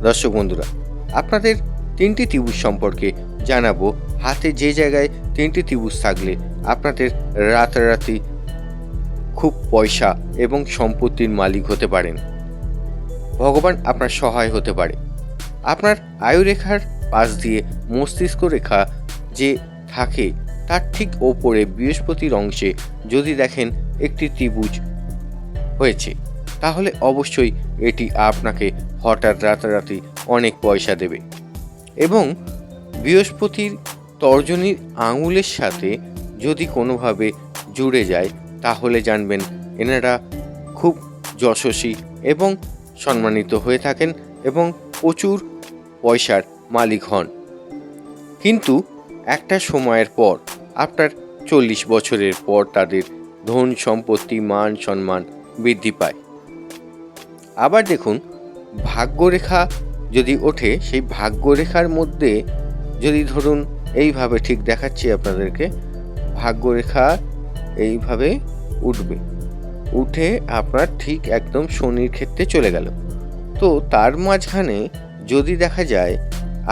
দর্শক বন্ধুরা, আপনাদের তিনটি ত্রিভুজ সম্পর্কে জানাবো। হাতে যে জায়গায় তিনটি ত্রিভুজ থাকলে আপনাদের রাতারাতি খুব পয়সা এবং সম্পত্তির মালিক হতে পারেন। ভগবান আপনার সহায় হতে পারে। আপনার আয়ুরেখার পাশ দিয়ে মস্তিষ্ক রেখা যে থাকে তার ঠিক ওপরে বৃহস্পতির অংশে যদি দেখেন একটি ত্রিভুজ হয়েছে, তাহলে অবশ্যই এটি আপনাকে হঠাৎ রাতারাতি অনেক পয়সা দেবে। এবং বৃহস্পতির তর্জনীর আঙুলের সাথে যদি কোনোভাবে জুড়ে যায়, তাহলে জানবেন এনারা খুব যশস্বী এবং সম্মানিত হয়ে থাকেন এবং প্রচুর পয়সার মালিক হন। কিন্তু একটা সময়ের পর, আপনার 40 বছরের পর তাদের ধন সম্পত্তি মান সম্মান বৃদ্ধি পায়। আবার দেখুন, ভাগ্যরেখা যদি ওঠে, সেই ভাগ্যরেখার মধ্যে যদি ধরুন এইভাবে, ঠিক দেখাচ্ছি আপনাদেরকে, ভাগ্যরেখা এইভাবে উঠে আপনার ঠিক একদম শনির ক্ষেত্রে চলে গেল। তো তার মাঝখানে যদি দেখা যায়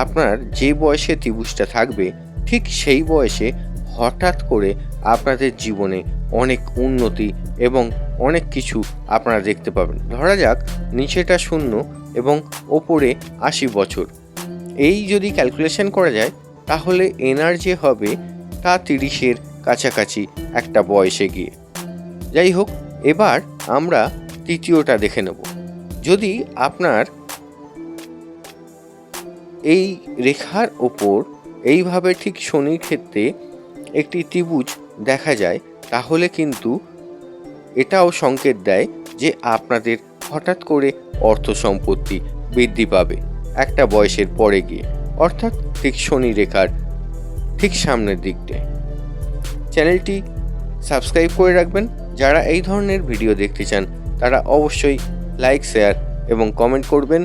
আপনার যে বয়সে ত্রিভুজটা থাকবে, ঠিক সেই বয়সে হঠাৎ করে আপনাদের জীবনে অনেক উন্নতি এবং অনেক কিছু আপনারা দেখতে পাবেন। ধরা যাক নিচেটা 0 এবং ওপরে 80 বছর, এই যদি ক্যালকুলেশন করা যায় তাহলে এনার্জি হবে তা 30-এর কাছাকাছি একটা বয়সে গিয়ে। যাই হোক, এবার আমরা তৃতীয়টা দেখে নেব। যদি আপনার এই রেখার ওপর এইভাবে ঠিক শনির ক্ষেত্রে একটি ত্রিভুজ দেখা যায়, তাহলে কিন্তু এটাও সংকেত দেয় যে আপনাদের হঠাৎ করে অর্থ সম্পত্তি বৃদ্ধি পাবে একটা বয়সের পরে গিয়ে, অর্থাৎ ঠিক শনি রেখার ঠিক সামনের দিকটায়। চ্যানেলটি সাবস্ক্রাইব করে রাখবেন। যারা এই ধরনের ভিডিও দেখতে চান তারা অবশ্যই লাইক, শেয়ার এবং কমেন্ট করবেন।